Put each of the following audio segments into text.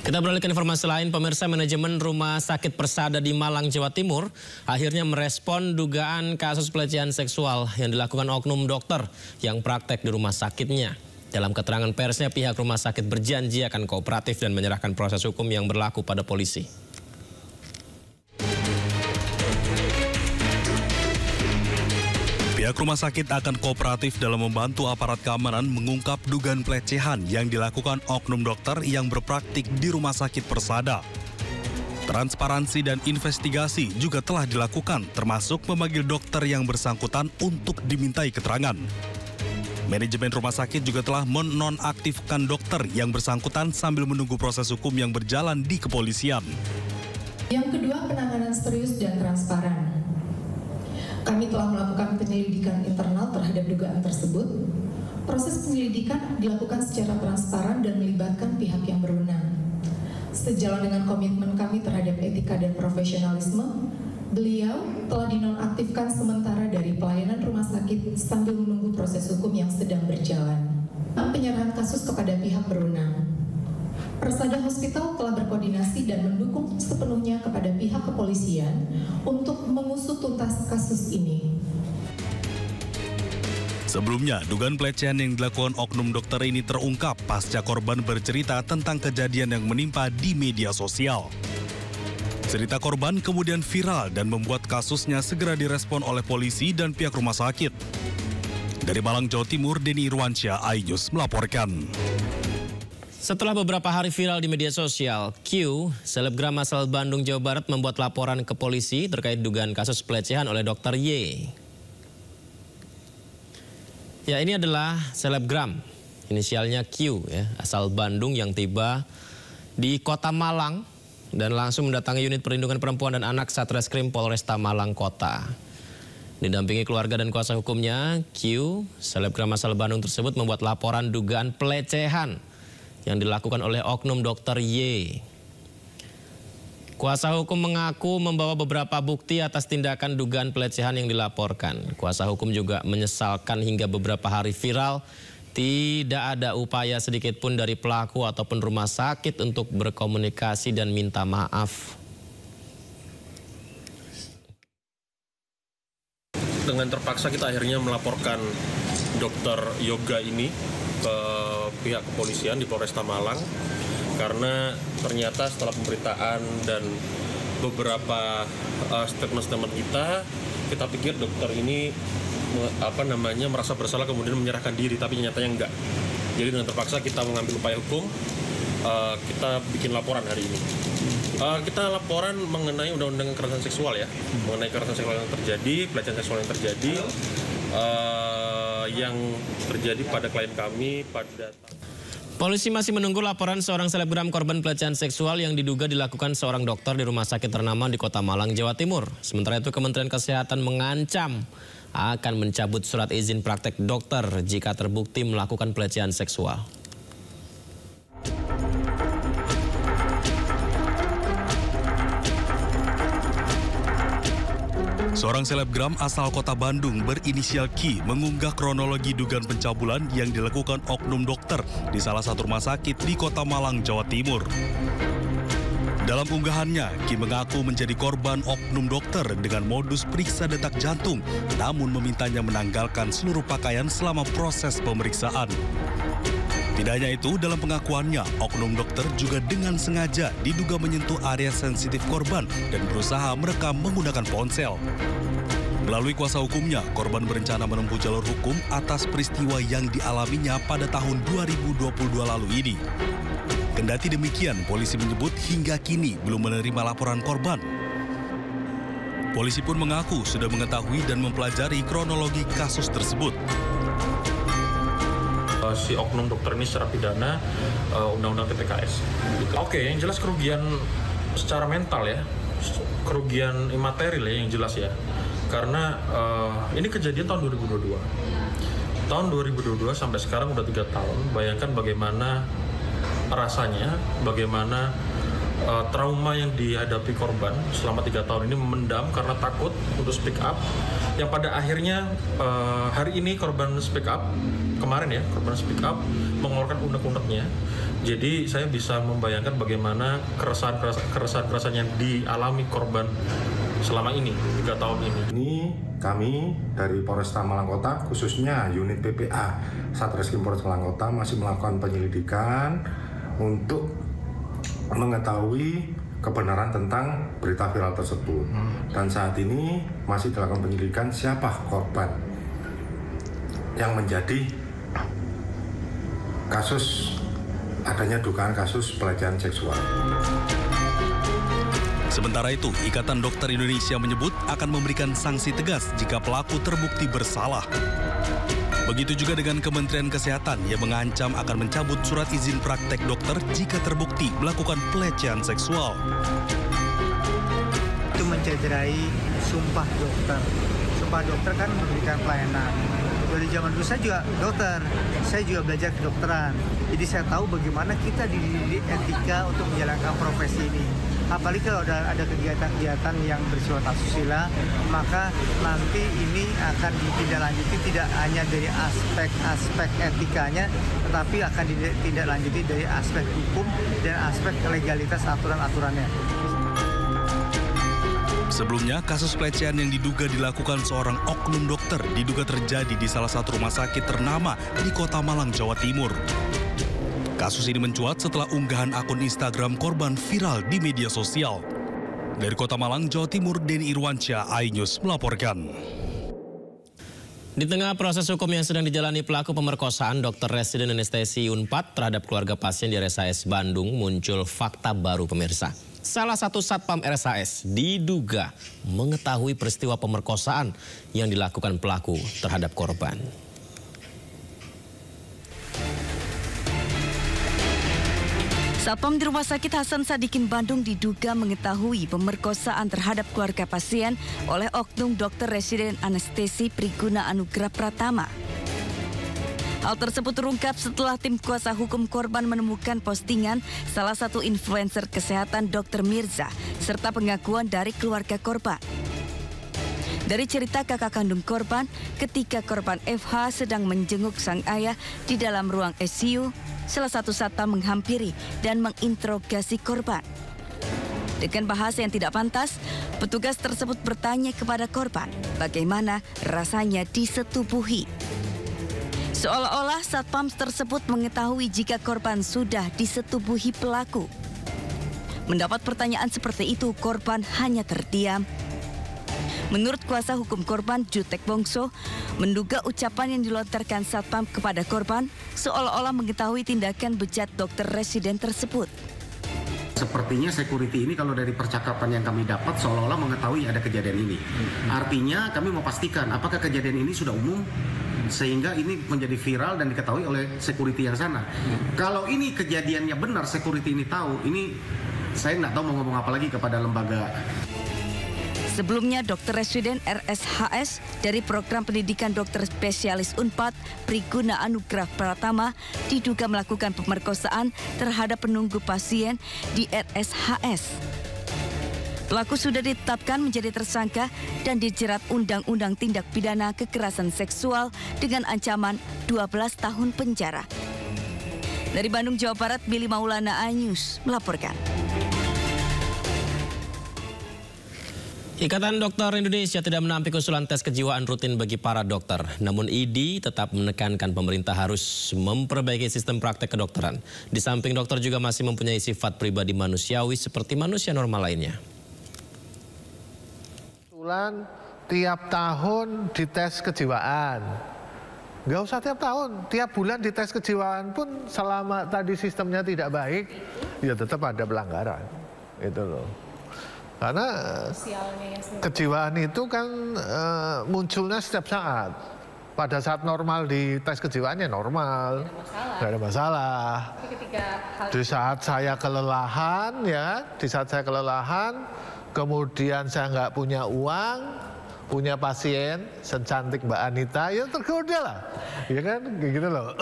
Kita beralih ke informasi lain, pemirsa. Manajemen Rumah Sakit Persada di Malang, Jawa Timur akhirnya merespon dugaan kasus pelecehan seksual yang dilakukan oknum dokter yang praktek di rumah sakitnya. Dalam keterangan persnya, pihak rumah sakit berjanji akan kooperatif dan menyerahkan proses hukum yang berlaku pada polisi. Pihak rumah sakit akan kooperatif dalam membantu aparat keamanan mengungkap dugaan pelecehan yang dilakukan oknum dokter yang berpraktik di Rumah Sakit Persada. Transparansi dan investigasi juga telah dilakukan, termasuk memanggil dokter yang bersangkutan untuk dimintai keterangan. Manajemen rumah sakit juga telah menonaktifkan dokter yang bersangkutan sambil menunggu proses hukum yang berjalan di kepolisian. Yang kedua, penanganan serius dan transparan. Kami telah melakukan penyelidikan internal terhadap dugaan tersebut. Proses penyelidikan dilakukan secara transparan dan melibatkan pihak yang berwenang. Sejalan dengan komitmen kami terhadap etika dan profesionalisme, beliau telah dinonaktifkan sementara dari pelayanan rumah sakit sambil menunggu proses hukum yang sedang berjalan. Penyerahan kasus kepada pihak berwenang. Persada Hospital telah berkoordinasi dan mendukung sepenuhnya kepada pihak kepolisian untuk mengusut tuntas kasus ini. Sebelumnya, dugaan pelecehan yang dilakukan oknum dokter ini terungkap pasca korban bercerita tentang kejadian yang menimpa di media sosial. Cerita korban kemudian viral dan membuat kasusnya segera direspon oleh polisi dan pihak rumah sakit. Dari Malang, Jawa Timur, Denny Irwansyah, iNews melaporkan. Setelah beberapa hari viral di media sosial, Q, selebgram asal Bandung, Jawa Barat, membuat laporan ke polisi terkait dugaan kasus pelecehan oleh Dr. Y. Ya, ini adalah selebgram, inisialnya Q, ya, asal Bandung yang tiba di Kota Malang dan langsung mendatangi unit perlindungan perempuan dan anak Satreskrim Polresta Malang Kota. Didampingi keluarga dan kuasa hukumnya, Q, selebgram asal Bandung tersebut membuat laporan dugaan pelecehan yang dilakukan oleh oknum Dr. Y. Kuasa hukum mengaku membawa beberapa bukti atas tindakan dugaan pelecehan yang dilaporkan. Kuasa hukum juga menyesalkan hingga beberapa hari viral tidak ada upaya sedikit pun dari pelaku ataupun rumah sakit untuk berkomunikasi dan minta maaf. Dengan terpaksa kita akhirnya melaporkan dokter yoga ini ke pihak kepolisian di Polresta Malang karena ternyata setelah pemberitaan dan beberapa statement-statement kita pikir dokter ini merasa bersalah kemudian menyerahkan diri, tapi nyatanya enggak. Jadi dengan terpaksa kita mengambil upaya hukum, kita bikin laporan hari ini. Kita laporan mengenai undang-undang kekerasan seksual ya, mengenai kekerasan seksual yang terjadi, pelecehan seksual yang terjadi. Yang terjadi pada klien kami pada... Polisi masih menunggu laporan seorang selebgram korban pelecehan seksual yang diduga dilakukan seorang dokter di rumah sakit ternama di Kota Malang, Jawa Timur. Sementara itu Kementerian Kesehatan mengancam akan mencabut surat izin praktek dokter jika terbukti melakukan pelecehan seksual. Seorang selebgram asal Kota Bandung berinisial Q mengunggah kronologi dugaan pencabulan yang dilakukan oknum dokter di salah satu rumah sakit di Kota Malang, Jawa Timur. Dalam unggahannya, Q mengaku menjadi korban oknum dokter dengan modus periksa detak jantung, namun memintanya menanggalkan seluruh pakaian selama proses pemeriksaan. Tidak hanya itu, dalam pengakuannya, oknum dokter juga dengan sengaja diduga menyentuh area sensitif korban dan berusaha merekam menggunakan ponsel. Melalui kuasa hukumnya, korban berencana menempuh jalur hukum atas peristiwa yang dialaminya pada tahun 2022 lalu ini. Kendati demikian, polisi menyebut hingga kini belum menerima laporan korban. Polisi pun mengaku sudah mengetahui dan mempelajari kronologi kasus tersebut. Si oknum dokter ini secara pidana undang-undang TPKS. Oke, yang jelas kerugian secara mental ya, kerugian imaterial ya yang jelas ya. Karena ini kejadian tahun 2022. Tahun 2022 sampai sekarang udah 3 tahun. Bayangkan bagaimana rasanya, bagaimana trauma yang dihadapi korban selama 3 tahun ini memendam karena takut untuk speak up, yang pada akhirnya hari ini korban speak up, kemarin ya korban speak up mengeluarkan unek-uneknya. Jadi saya bisa membayangkan bagaimana keresahan yang dialami korban selama ini 3 tahun ini. Ini kami dari Polresta Malang Kota, khususnya unit PPA Satreskrim Polres Malang Kota masih melakukan penyelidikan untuk mengetahui kebenaran tentang berita viral tersebut. Dan saat ini masih dilakukan penyelidikan siapa korban yang menjadi kasus adanya dugaan kasus pelecehan seksual. Sementara itu, Ikatan Dokter Indonesia menyebut akan memberikan sanksi tegas jika pelaku terbukti bersalah. Begitu juga dengan Kementerian Kesehatan yang mengancam akan mencabut surat izin praktek dokter jika terbukti melakukan pelecehan seksual. Itu mencederai sumpah dokter. Sumpah dokter kan memberikan pelayanan. Dari zaman dulu saya juga dokter, saya juga belajar kedokteran. Jadi saya tahu bagaimana kita dididik etika untuk menjalankan profesi ini. Apalagi kalau ada kegiatan-kegiatan yang bersifat asusila, maka nanti ini akan ditindaklanjuti tidak hanya dari aspek etikanya, tetapi akan ditindaklanjuti dari aspek hukum dan aspek legalitas aturan-aturannya. Sebelumnya, kasus pelecehan yang diduga dilakukan seorang oknum dokter diduga terjadi di salah satu rumah sakit ternama di Kota Malang, Jawa Timur. Kasus ini mencuat setelah unggahan akun Instagram korban viral di media sosial. Dari Kota Malang, Jawa Timur, Denny Irwansyah, iNews melaporkan. Di tengah proses hukum yang sedang dijalani pelaku pemerkosaan dokter residen anestesi Unpad terhadap keluarga pasien di RSAS Bandung, muncul fakta baru pemirsa. Salah satu satpam RSAS diduga mengetahui peristiwa pemerkosaan yang dilakukan pelaku terhadap korban. Satpam di Rumah Sakit Hasan Sadikin Bandung diduga mengetahui pemerkosaan terhadap keluarga pasien oleh oknum dokter residen anestesi Priguna Anugrah Pratama. Hal tersebut terungkap setelah tim kuasa hukum korban menemukan postingan salah satu influencer kesehatan Dr. Mirza serta pengakuan dari keluarga korban. Dari cerita kakak kandung korban, ketika korban FH sedang menjenguk sang ayah di dalam ruang ICU, salah satu satpam menghampiri dan menginterogasi korban. Dengan bahasa yang tidak pantas, petugas tersebut bertanya kepada korban bagaimana rasanya disetubuhi. Seolah-olah satpam tersebut mengetahui jika korban sudah disetubuhi pelaku. Mendapat pertanyaan seperti itu, korban hanya terdiam. Menurut kuasa hukum korban, Jutek Bongso, menduga ucapan yang dilontarkan satpam kepada korban seolah-olah mengetahui tindakan bejat dokter residen tersebut. Sepertinya security ini kalau dari percakapan yang kami dapat seolah-olah mengetahui ada kejadian ini. Artinya kami mau pastikan apakah kejadian ini sudah umum sehingga ini menjadi viral dan diketahui oleh security yang sana. Kalau ini kejadiannya benar, security ini tahu, ini saya nggak tahu mau ngomong apa lagi kepada lembaga. Sebelumnya, dokter residen RSHS dari program pendidikan dokter spesialis Unpad, Priguna Anugrah Pratama, diduga melakukan pemerkosaan terhadap penunggu pasien di RSHS. Pelaku sudah ditetapkan menjadi tersangka dan dijerat Undang-Undang Tindak Pidana Kekerasan Seksual dengan ancaman 12 tahun penjara. Dari Bandung, Jawa Barat, Billy Maulana, iNews melaporkan. Ikatan Dokter Indonesia tidak menampik usulan tes kejiwaan rutin bagi para dokter. Namun IDI tetap menekankan pemerintah harus memperbaiki sistem praktek kedokteran. Di samping dokter juga masih mempunyai sifat pribadi manusiawi seperti manusia normal lainnya. Usulan tiap tahun dites kejiwaan. Nggak usah tiap tahun, tiap bulan dites kejiwaan pun selama tadi sistemnya tidak baik, ya tetap ada pelanggaran. Itu loh. Karena kejiwaan itu kan munculnya setiap saat. Pada saat normal di tes kejiwaannya normal, nggak ada masalah. Di saat saya kelelahan ya, di saat saya kelelahan, kemudian saya nggak punya uang, punya pasien secantik Mbak Anita, ya tergoda lah, ya kan, kayak gitu loh.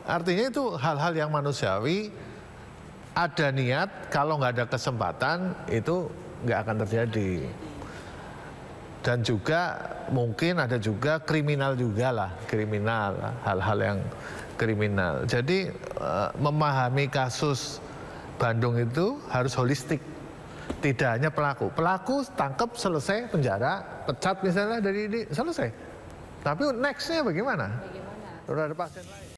Artinya itu hal-hal yang manusiawi. ada niat, kalau nggak ada kesempatan itu nggak akan terjadi. Dan juga mungkin ada juga kriminal juga lah, kriminal, hal-hal yang kriminal. Jadi memahami kasus Bandung itu harus holistik, tidak hanya pelaku. Pelaku tangkap, selesai, penjara, pecat misalnya dari ini, selesai. Tapi next-nya bagaimana? Udah ada pasien lain.